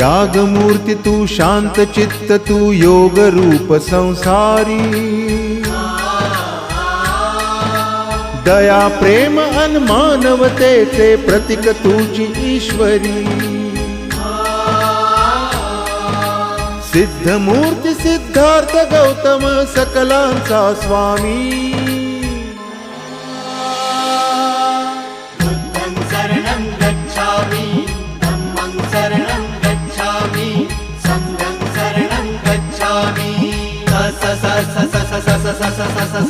त्यागमूर्ती तू शांत चित्त तू योग रूप संसारी दया प्रेम अन मानवतेचे प्रतीक तुझी ईश्वरी सिद्धमूर्ती सिद्धार्थ गौतम सकलांचा स्वामी बुद्धं शरणं गच्छामि धम्मं शरणं गच्छामि संघं शरणं गच्छामि स स स स स स स स स स